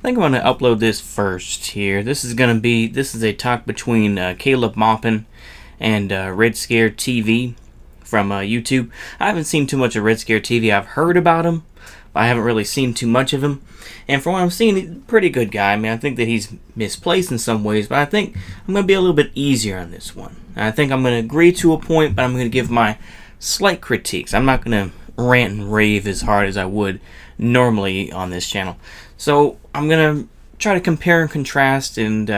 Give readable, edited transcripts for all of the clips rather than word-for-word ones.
think I'm going to upload this first here. This is a talk between Caleb Maupin and Red Scare TV from YouTube. I haven't seen too much of Red Scare TV. I've heard about him, but I haven't really seen too much of him. And from what I'm seeing, he's a pretty good guy. I mean, I think that he's misplaced in some ways, but I think I'm going to be a little bit easier on this one. I think I'm going to agree to a point, but I'm going to give my slight critiques. I'm not going to rant and rave as hard as I would normally on this channel. So I'm going to try to compare and contrast and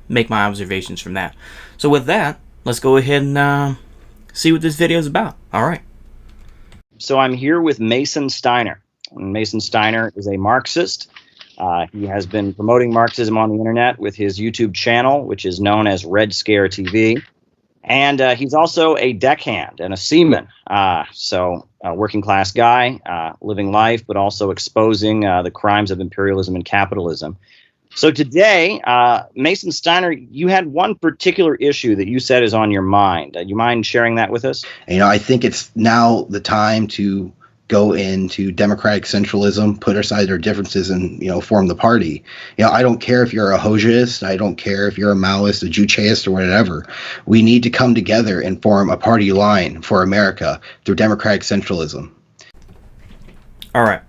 make my observations from that. So with that, let's go ahead and see what this video is about. All right. So I'm here with Mason Steiner. Mason Steiner is a Marxist. He has been promoting Marxism on the internet with his YouTube channel, which is known as Red Scare TV. And he's also a deckhand and a seaman. So a working class guy, living life, but also exposing the crimes of imperialism and capitalism. So today, Mason Steiner, you had one particular issue that you said is on your mind. You mind sharing that with us? I think it's now the time to go into democratic centralism, put aside our differences, and form the party. I don't care if you're a Hojaist, I don't care if you're a Maoist, a Jucheist, or whatever. We need to come together and form a party line for America through democratic centralism. All right.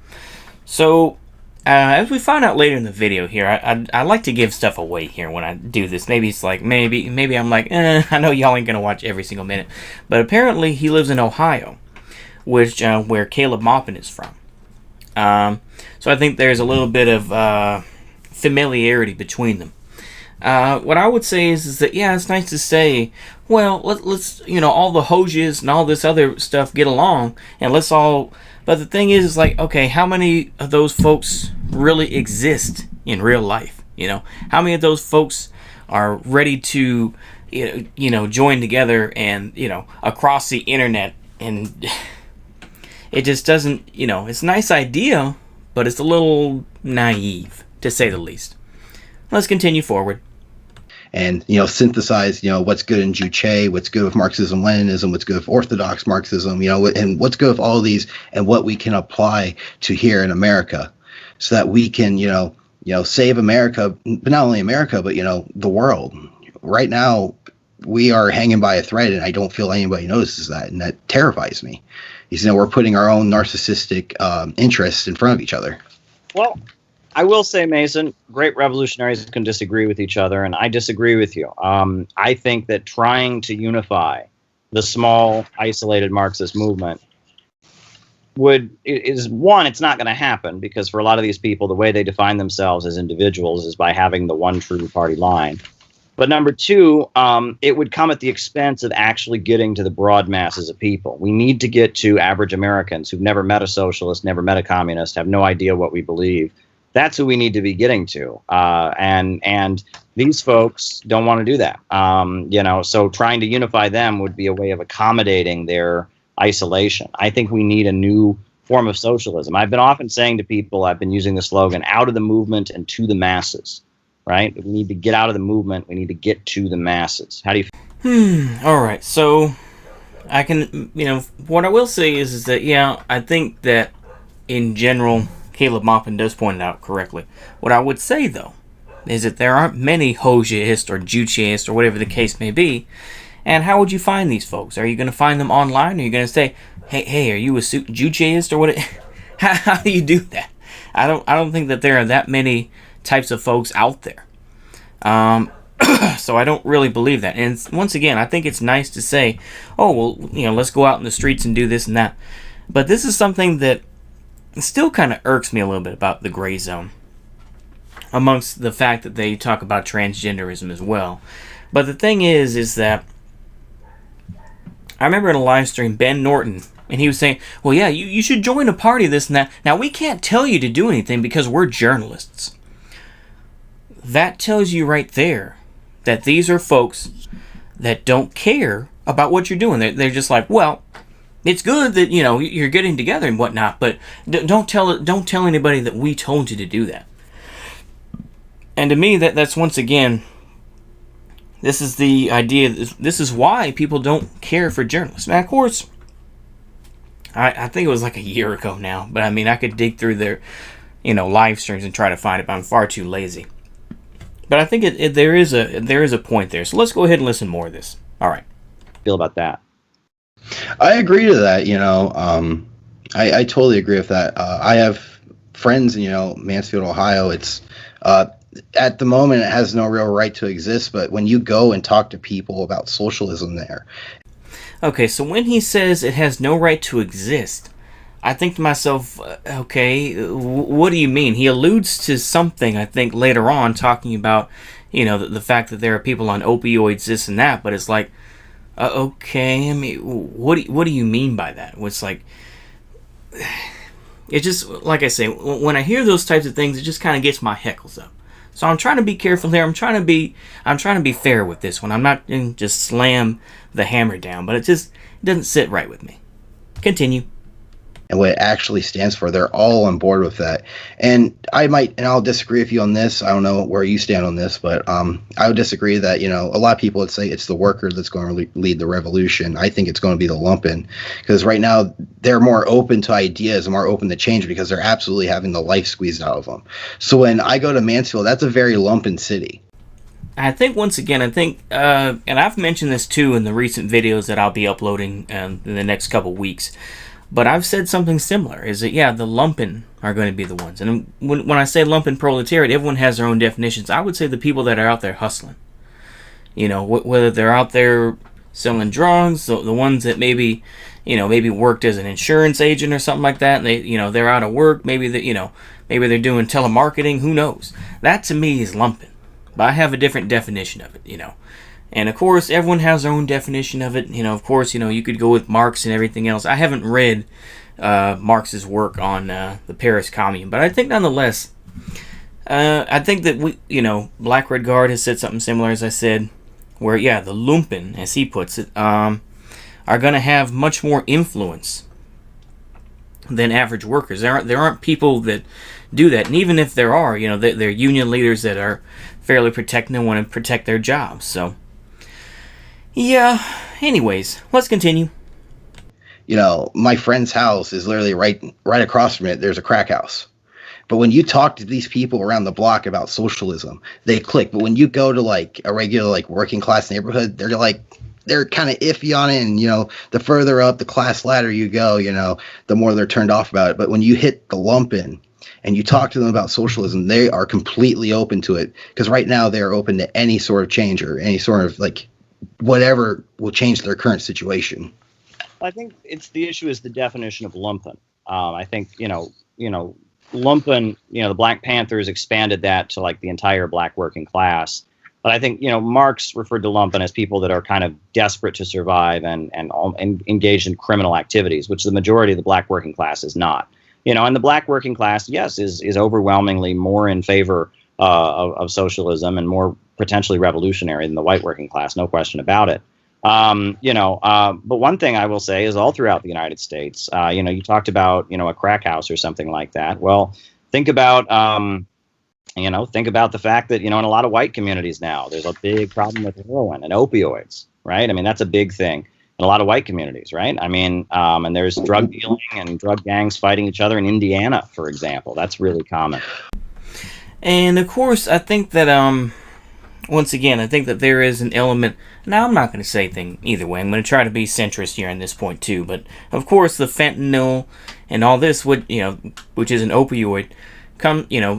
So as we find out later in the video here, I like to give stuff away here when I do this. Maybe it's like maybe I'm like, I know y'all ain't gonna watch every single minute, but apparently he lives in Ohio, which where Caleb Maupin is from. So I think there's a little bit of familiarity between them. What I would say is that, yeah, it's nice to say, well, let's all the Hojas and all this other stuff get along, and let's all. But the thing is like, okay, how many of those folks really exist in real life? How many of those folks are ready to, join together and across the internet and. It just doesn't, it's a nice idea, but it's a little naive, to say the least. Let's continue forward. And, synthesize, what's good in Juche, what's good with Marxism, Leninism, what's good with Orthodox Marxism, and what's good with all of these, and what we can apply to here in America, so that we can, save America, but not only America, but, the world. Right now, we are hanging by a thread, and I don't feel anybody notices that, and that terrifies me. We're putting our own narcissistic interests in front of each other. Well, I will say, Mason, great revolutionaries can disagree with each other, and I disagree with you. I think that trying to unify the small, isolated Marxist movement it's not going to happen, because for a lot of these people, the way they define themselves as individuals is by having the one true party line. But number two, it would come at the expense of actually getting to the broad masses of people. We need to get to average Americans who've never met a socialist, never met a communist, have no idea what we believe. That's who we need to be getting to. And these folks don't want to do that. So trying to unify them would be a way of accommodating their isolation. I think we need a new form of socialism. I've been often saying to people, I've been using the slogan, out of the movement and to the masses. Right? We need to get out of the movement. We need to get to the masses. How do you feel? All right. So I can, what I will say is that, yeah, I think that in general, Caleb Maupin does point it out correctly. What I would say, though, is that there aren't many Hojaists or Jucheists or whatever the case may be. And how would you find these folks? Are you going to find them online? Are you going to say, hey, are you a Jucheist or what? How do you do that? I don't think that there are that many types of folks out there. So I don't really believe that. And once again, I think it's nice to say, oh, well, let's go out in the streets and do this and that. But this is something that still kind of irks me a little bit about the gray zone, amongst the fact that they talk about transgenderism as well. But the thing is that I remember in a live stream, Ben Norton, and he was saying, well, yeah, you should join a party, this and that. Now, we can't tell you to do anything because we're journalists. That tells you right there that these are folks that don't care about what you're doing. They're just like, well, it's good that you're getting together and whatnot, but don't tell anybody that we told you to do that. And to me, that's once again, this is the idea. This is why people don't care for journalists. Now, of course, I think it was like a year ago now, but I mean, I could dig through their live streams and try to find it, but I'm far too lazy. But I think there is a point there. So let's go ahead and listen more of this. All right. Feel about that? I agree to that. I totally agree with that. I have friends in Mansfield, Ohio. It's at the moment it has no real right to exist, but when you go and talk to people about socialism there. Okay, so when he says it has no right to exist, I think to myself, okay, what do you mean? He alludes to something, I think, later on, talking about, the fact that there are people on opioids, this and that, but it's like, okay, I mean, what do you mean by that? It's like, it just, like I say, when I hear those types of things, it just kind of gets my heckles up. So I'm trying to be careful here. I'm trying to be fair with this one. I'm not going to just slam the hammer down, but it doesn't sit right with me. Continue. And what it actually stands for, they're all on board with that. And I'll disagree with you on this. I don't know where you stand on this, but I would disagree that, a lot of people would say it's the worker that's going to lead the revolution. I think it's going to be the lumpen, because right now they're more open to ideas and more open to change because they're absolutely having the life squeezed out of them. So when I go to Mansfield, that's a very lumpen city. I think, once again, and I've mentioned this too in the recent videos that I'll be uploading in the next couple weeks, but I've said something similar, is that, the lumpen are going to be the ones. And when I say lumpen proletariat, everyone has their own definitions. I would say the people that are out there hustling. Whether they're out there selling drugs, the ones that maybe worked as an insurance agent or something like that, and they're out of work, maybe they're doing telemarketing, who knows. That to me is lumpen. But I have a different definition of it, And of course, everyone has their own definition of it. Of course, you could go with Marx and everything else. I haven't read Marx's work on the Paris Commune, but I think nonetheless, I think that Black Red Guard has said something similar, as I said, where the lumpen, as he puts it, are going to have much more influence than average workers. There aren't people that do that, and even if there are, they're union leaders that are fairly protecting and want to protect their jobs. So. Yeah, anyways, let's continue. My friend's house is literally right across from it. There's a crack house. But when you talk to these people around the block about socialism, they click. But when you go to like a regular like working class neighborhood, they're kind of iffy on it. And, the further up the class ladder you go, the more they're turned off about it. But when you hit the lumpen and you talk to them about socialism, they are completely open to it. Because right now they're open to any sort of change or any sort of like whatever will change their current situation. I think the issue is the definition of lumpen. I think, lumpen, the Black Panthers expanded that to like the entire black working class. But I think, Marx referred to lumpen as people that are kind of desperate to survive and engaged in criminal activities, which the majority of the black working class is not. And the black working class, yes, is overwhelmingly more in favor of socialism and more potentially revolutionary than the white working class, no question about it. But one thing I will say is all throughout the United States, you talked about, a crack house or something like that. Well, think about the fact that, in a lot of white communities now, there's a big problem with heroin and opioids, right? I mean, that's a big thing in a lot of white communities, right? I mean, and there's drug dealing and drug gangs fighting each other in Indiana, for example. That's really common. And of course, I think that, once again, I think that there is an element. Now, I'm not going to say anything either way. I'm going to try to be centrist here on this point too. But of course, the fentanyl and all this would, which is an opioid,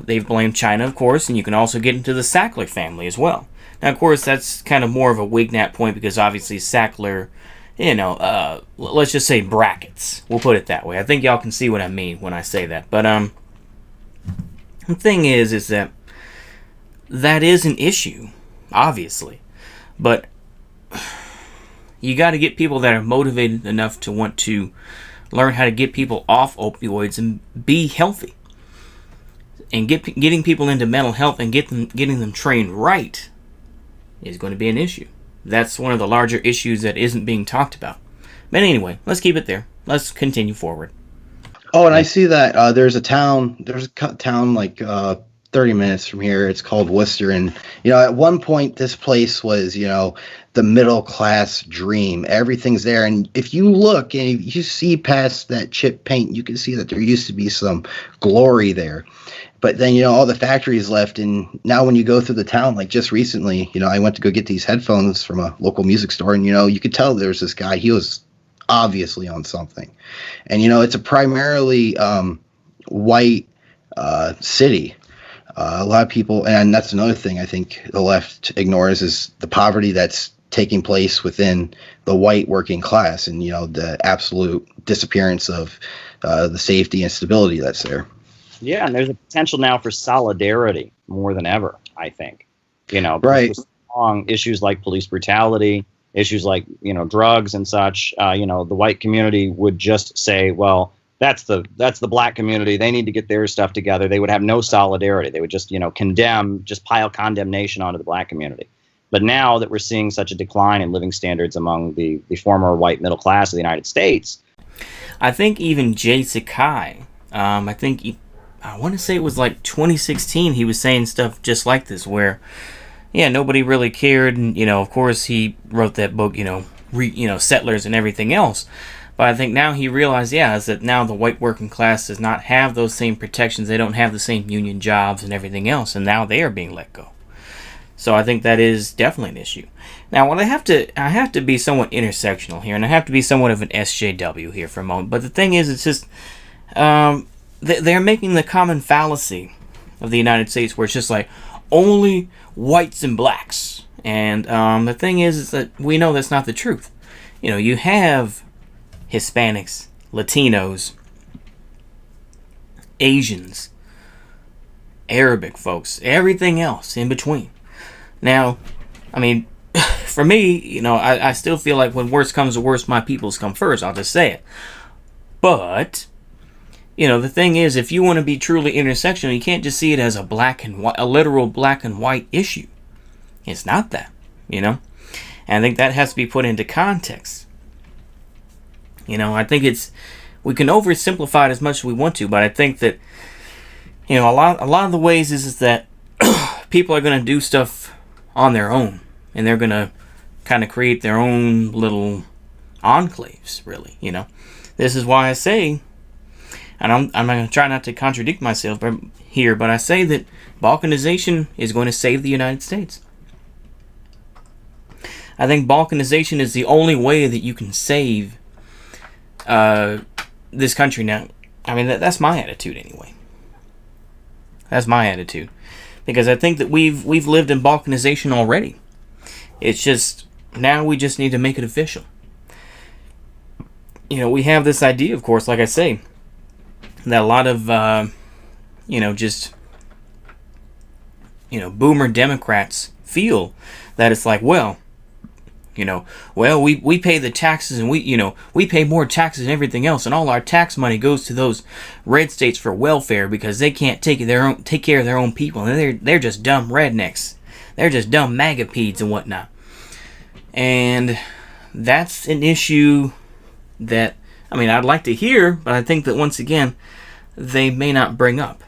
they've blamed China, of course, and you can also get into the Sackler family as well. Now, of course, that's kind of more of a Wignat point because obviously Sackler, let's just say brackets. We'll put it that way. I think y'all can see what I mean when I say that. But the thing is that is an issue. Obviously, but you got to get people that are motivated enough to want to learn how to get people off opioids and be healthy, and getting people into mental health and getting them trained right is going to be an issue. That's one of the larger issues that isn't being talked about. But anyway, let's keep it there. Let's continue forward. Oh, and I see that there's a town like 30 minutes from here. It's called Worcester, and at one point this place was the middle class dream. Everything's there, and if you look and if you see past that chip paint, you can see that there used to be some glory there. But then, all the factories left. And now when you go through the town, like just recently, I went to go get these headphones from a local music store. And, you could tell there's this guy. He was obviously on something. And, it's a primarily white city. A lot of people, and that's another thing I think the left ignores, is the poverty that's taking place within the white working class, and the absolute disappearance of the safety and stability that's there. Yeah, and there's a potential now for solidarity more than ever, I think. Right. On issues like police brutality, issues like drugs and such. The white community would just say, well, that's the black community. They need to get their stuff together. They would have no solidarity. They would just just pile condemnation onto the black community. But now that we're seeing such a decline in living standards among the former white middle class of the United States, I think even Jay Sakai, I want to say it was like 2016, he was saying stuff just like this, where, yeah, nobody really cared, and of course he wrote that book, Settlers and everything else. But I think now he realized, is that now the white working class does not have those same protections. They don't have the same union jobs and everything else, and now they are being let go. So I think that is definitely an issue. Now, I have to be somewhat intersectional here, and I have to be somewhat of an SJW here for a moment. But the thing is, it's just they're making the common fallacy of the United States, where it's just like only whites and blacks. And the thing is that we know that's not the truth. You have Hispanics, Latinos, Asians, Arabic folks, everything else in between. Now, for me, I still feel like when worst comes to worst, my peoples come first. I'll just say it. But, the thing is, if you want to be truly intersectional, you can't just see it as a literal black and white issue. It's not that, And I think that has to be put into context. I think we can oversimplify it as much as we want to, but I think that, a lot of the ways is that people are going to do stuff on their own, and they're going to kind of create their own little enclaves, really, This is why I say, and I'm going to try not to contradict myself here, but I say that balkanization is going to save the United States. I think balkanization is the only way that you can save this country now. That's my attitude anyway. That's my attitude, because I think that we've lived in balkanization already. It's just now we just need to make it official. We have this idea, of course, like I say, that a lot of boomer Democrats feel that it's like, we pay the taxes, and we pay more taxes than everything else, and all our tax money goes to those red states for welfare because they can't take care of their own people, and they're just dumb rednecks. They're just dumb MAGA-pedes and whatnot. And that's an issue that I'd like to hear, but I think that once again they may not bring up.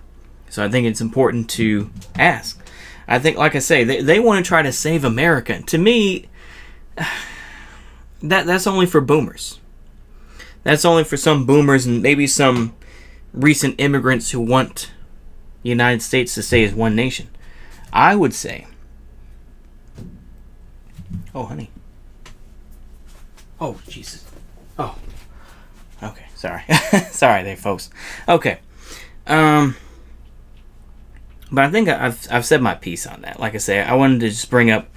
So I think it's important to ask. I think, like I say, they want to try to save America. To me, that's only for boomers. That's only for some boomers and maybe some recent immigrants who want the United States to stay as one nation. I would say, oh honey, oh Jesus, oh, okay, sorry, sorry there, folks. Okay, but I think I've said my piece on that. Like I say, I wanted to just bring up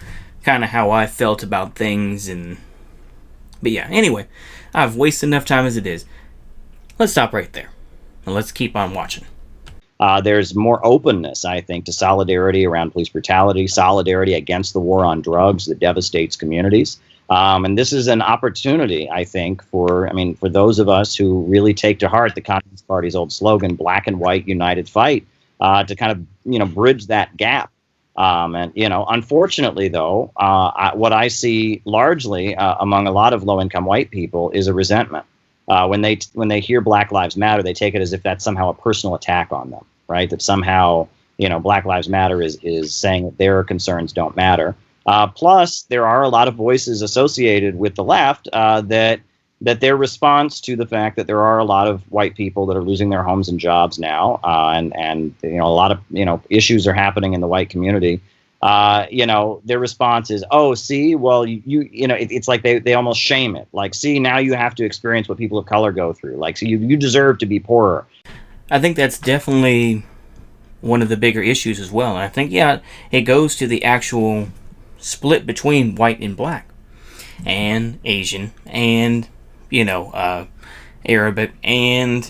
kind of how I felt about things, but yeah, anyway, I've wasted enough time as it is. Let's stop right there, and let's keep on watching. There's more openness, I think, to solidarity around police brutality, solidarity against the war on drugs that devastates communities. And this is an opportunity, I think, for those of us who really take to heart the Communist Party's old slogan, black and white united fight, to kind of, bridge that gap. Unfortunately, though, what I see largely among a lot of low-income white people is a resentment. When they hear Black Lives Matter, they take it as if that's somehow a personal attack on them, right? That somehow, Black Lives Matter is saying that their concerns don't matter. Plus, there are a lot of voices associated with the left that, that their response to the fact that there are a lot of white people that are losing their homes and jobs now, and a lot of issues are happening in the white community. Their response is, oh, see, well, it's like they almost shame it. Like, see, now you have to experience what people of color go through. Like, so you deserve to be poorer. I think that's definitely one of the bigger issues as well. And I think, yeah, it goes to the actual split between white and black and Asian and, Arabic and,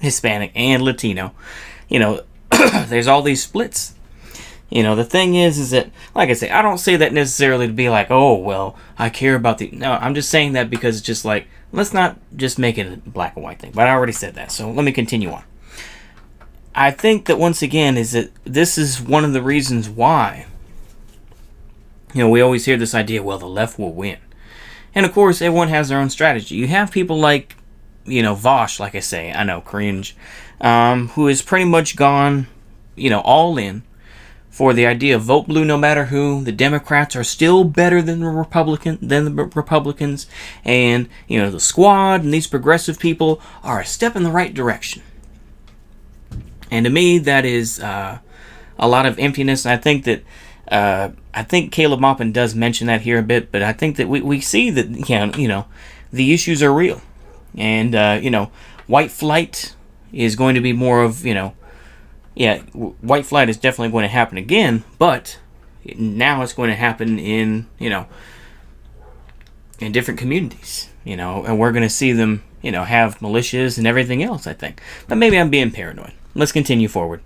Hispanic and Latino. There's all these splits. The thing is that, like I say, I don't say that necessarily to be like, oh, well, I care about the... No, I'm just saying that because it's just like, let's not just make it a black and white thing. But I already said that, so let me continue on. I think that, once again, is that this is one of the reasons why, we always hear this idea, well, the left will win. And, of course, everyone has their own strategy. You have people like, Vosh, like I say, I know, cringe, who has pretty much gone, all in for the idea of vote blue no matter who. The Democrats are still better than the Republicans, and the Squad and these progressive people are a step in the right direction. And to me, that is a lot of emptiness. And I think that Caleb Maupin does mention that here a bit, but I think that we see that the issues are real, and white flight is going to be more of white flight is definitely going to happen again, but now it's going to happen in, in different communities, and we're going to see them, have militias and everything else, I think. But maybe I'm being paranoid. Let's continue forward.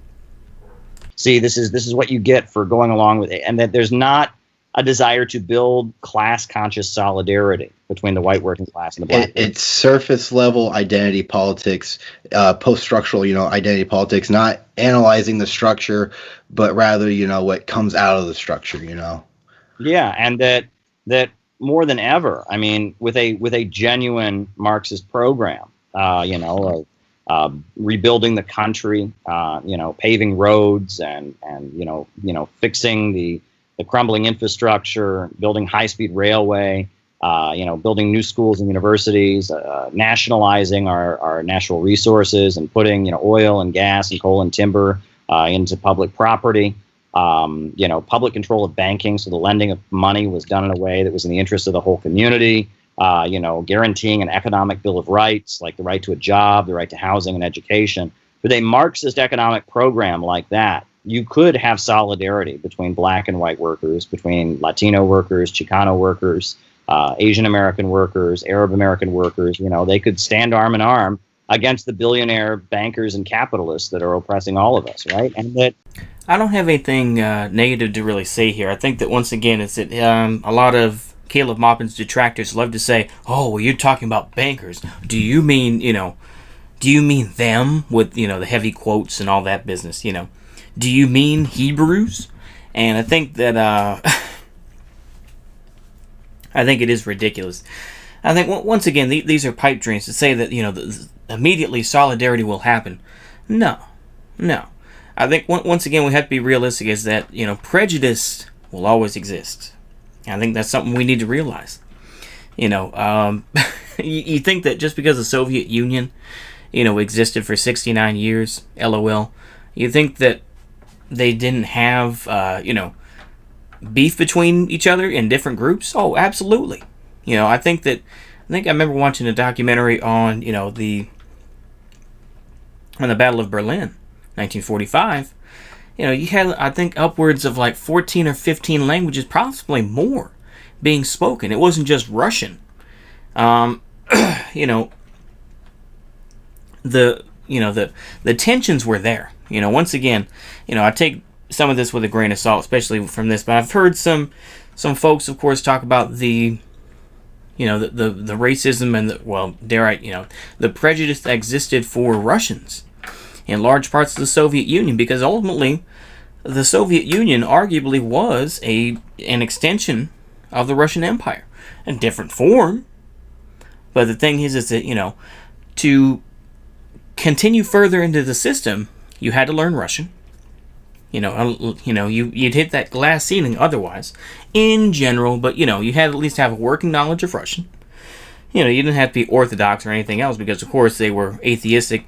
See, this is what you get for going along with it, and that there's not a desire to build class-conscious solidarity between the white working class and the black. It's surface-level identity politics, post-structural, identity politics, not analyzing the structure, but rather, what comes out of the structure, Yeah, and that more than ever, I mean, with a genuine Marxist program, rebuilding the country, paving roads and fixing the crumbling infrastructure, building high-speed railway, building new schools and universities, nationalizing our natural resources and putting, oil and gas and coal and timber into public property, public control of banking, so the lending of money was done in a way that was in the interest of the whole community, guaranteeing an economic bill of rights, like the right to a job, the right to housing and education. With a Marxist economic program like that, you could have solidarity between black and white workers, between Latino workers, Chicano workers, Asian American workers, Arab American workers. They could stand arm in arm against the billionaire bankers and capitalists that are oppressing all of us, right? And that I don't have anything negative to really say here. I think that, once again, it's that a lot of Caleb Maupin's detractors love to say, "Oh, well, you're talking about bankers. Do you mean them with the heavy quotes and all that business? Do you mean Hebrews?" And I think that I think it is ridiculous. I think once again these are pipe dreams to say that immediately solidarity will happen. No. I think once again we have to be realistic. Is that prejudice will always exist. I think that's something we need to realize. You think that just because the Soviet Union existed for 69 years, LOL, you think that they didn't have, beef between each other in different groups? Oh, absolutely. I think I remember watching a documentary on, the Battle of Berlin, 1945. You had, I think, upwards of like 14 or 15 languages, possibly more, being spoken. It wasn't just Russian. The tensions were there. Once again, I take some of this with a grain of salt, especially from this, but I've heard some folks, of course, talk about the racism and the prejudice that existed for Russians in large parts of the Soviet Union, because ultimately the Soviet Union arguably was an extension of the Russian Empire, in different form. But the thing is that, to continue further into the system, you had to learn Russian. You'd hit that glass ceiling otherwise, in general, but, you had at least have a working knowledge of Russian. You know, you didn't have to be Orthodox or anything else because, of course, they were atheistic.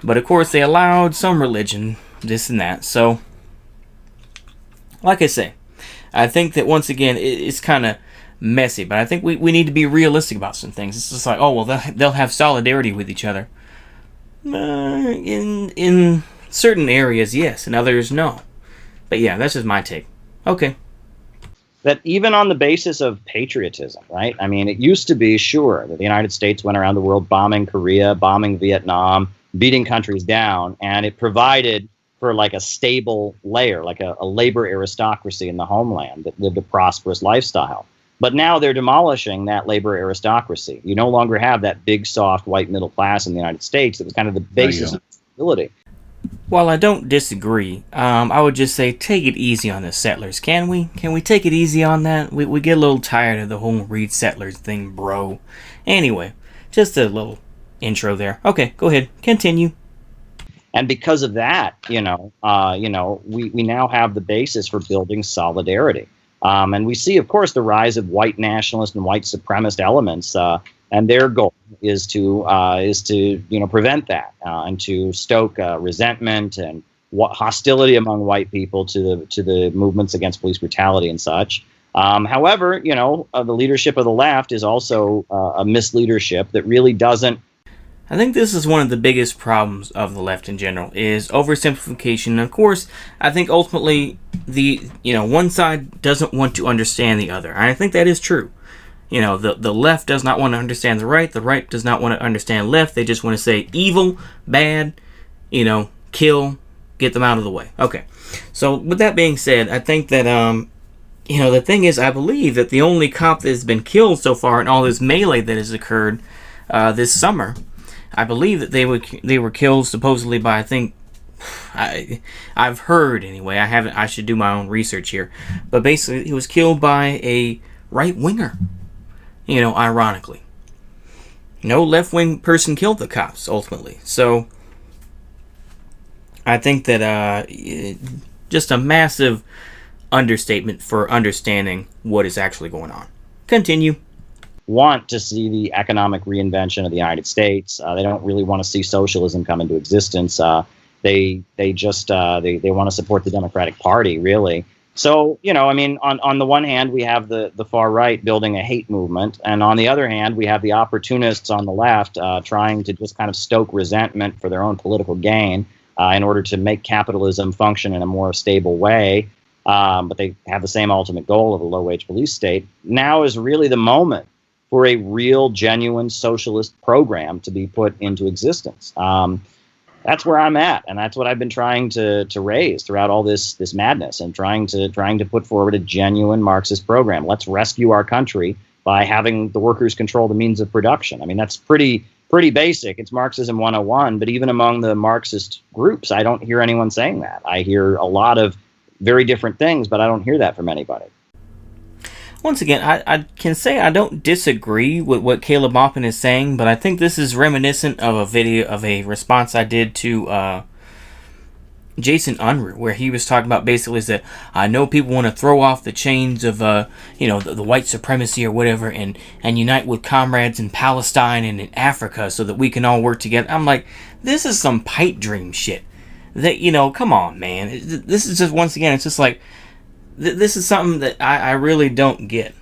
But, of course, they allowed some religion, this and that. So, like I say, I think that, once again, it's kind of messy. But I think we need to be realistic about some things. It's just like, oh, well, they'll have solidarity with each other. In certain areas, yes. In others, no. But, yeah, that's just my take. Okay. That even on the basis of patriotism, right? I mean, it used to be, sure, that the United States went around the world bombing Korea, bombing Vietnam, beating countries down, and it provided for like a stable layer, like a labor aristocracy in the homeland that lived a prosperous lifestyle. But now they're demolishing that labor aristocracy. You no longer have that big, soft, white middle class in the United States that was kind of the basis of stability. While I don't disagree, I would just say take it easy on the settlers. Can we? Can we take it easy on that? We get a little tired of the whole read settlers thing, bro. Anyway, just a little intro there. Okay, go ahead. Continue. And because of that, we now have the basis for building solidarity. And we see, of course, the rise of white nationalist and white supremacist elements, and their goal is to prevent that and to stoke resentment and hostility among white people to the movements against police brutality and such. However, the leadership of the left is also a misleadership that really doesn't. I think this is one of the biggest problems of the left in general, is oversimplification. And of course, I think ultimately one side doesn't want to understand the other. And I think that is true. The left does not want to understand the right does not want to understand left. They just want to say evil, bad, kill, get them out of the way. Okay. So with that being said, I think that the thing is, I believe that the only cop that has been killed so far in all this melee that has occurred this summer, I believe that they were killed supposedly by, I think, I've heard anyway. I should do my own research here, but basically he was killed by a right winger. Ironically, no left wing person killed the cops ultimately. So I think that just a massive understatement for understanding what is actually going on. Continue. Want to see the economic reinvention of the United States. They don't really want to see socialism come into existence. They want to support the Democratic Party, really. So, on the one hand, we have the far right building a hate movement. And on the other hand, we have the opportunists on the left trying to just kind of stoke resentment for their own political gain in order to make capitalism function in a more stable way. But they have the same ultimate goal of a low-wage police state. Now is really the moment for a real, genuine socialist program to be put into existence. That's where I'm at, and that's what I've been trying to raise throughout all this madness, and trying to put forward a genuine Marxist program. Let's rescue our country by having the workers control the means of production. I mean, that's pretty basic. It's Marxism 101, but even among the Marxist groups, I don't hear anyone saying that. I hear a lot of very different things, but I don't hear that from anybody. Once again, I can say I don't disagree with what Caleb Maupin is saying, but I think this is reminiscent of a video of a response I did to Jason Unruh, where he was talking about basically is that I know people want to throw off the chains of the white supremacy or whatever and unite with comrades in Palestine and in Africa so that we can all work together. I'm like, this is some pipe dream shit. That come on, man. This is just, once again, it's just like, this is something that I really don't get.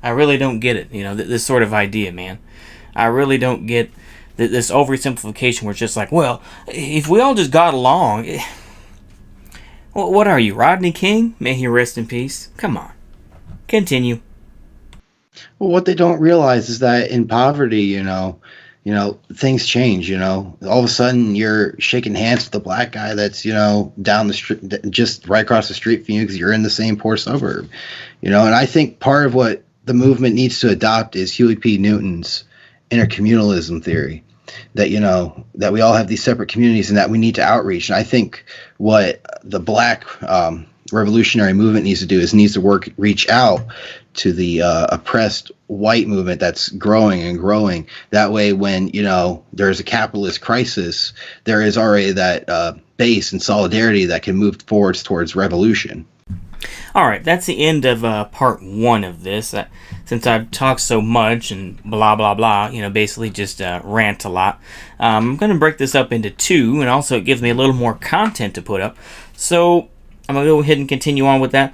I really don't get it, this sort of idea, man. I really don't get this oversimplification where it's just like, well, if we all just got along... What are you, Rodney King? May he rest in peace. Come on. Continue. Well, what they don't realize is that in poverty, things change. All of a sudden you're shaking hands with the black guy that's, down the street, just right across the street from you because you're in the same poor suburb, and I think part of what the movement needs to adopt is Huey P. Newton's intercommunalism theory, that, that we all have these separate communities and that we need to outreach. And I think what the black revolutionary movement needs to do is reach out to the oppressed white movement that's growing and growing. That way, when there's a capitalist crisis, there is already that base and solidarity that can move forwards towards revolution. Alright, that's the end of part 1 of this. Since I've talked so much and blah blah blah, basically just rant a lot, I'm going to break this up into 2, and also it gives me a little more content to put up. So I'm going to go ahead and continue on with that.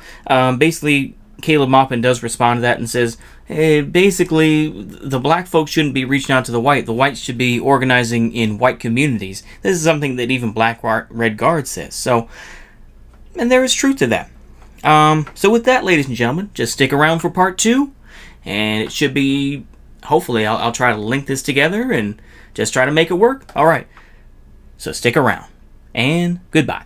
Basically, Caleb Maupin does respond to that and says, hey, basically, the black folks shouldn't be reaching out to the white. The whites should be organizing in white communities. This is something that even Black Red Guard says. So, and there is truth to that. So with that, ladies and gentlemen, just stick around for part 2, and it should be, hopefully, I'll try to link this together and just try to make it work. All right, so stick around, and goodbye.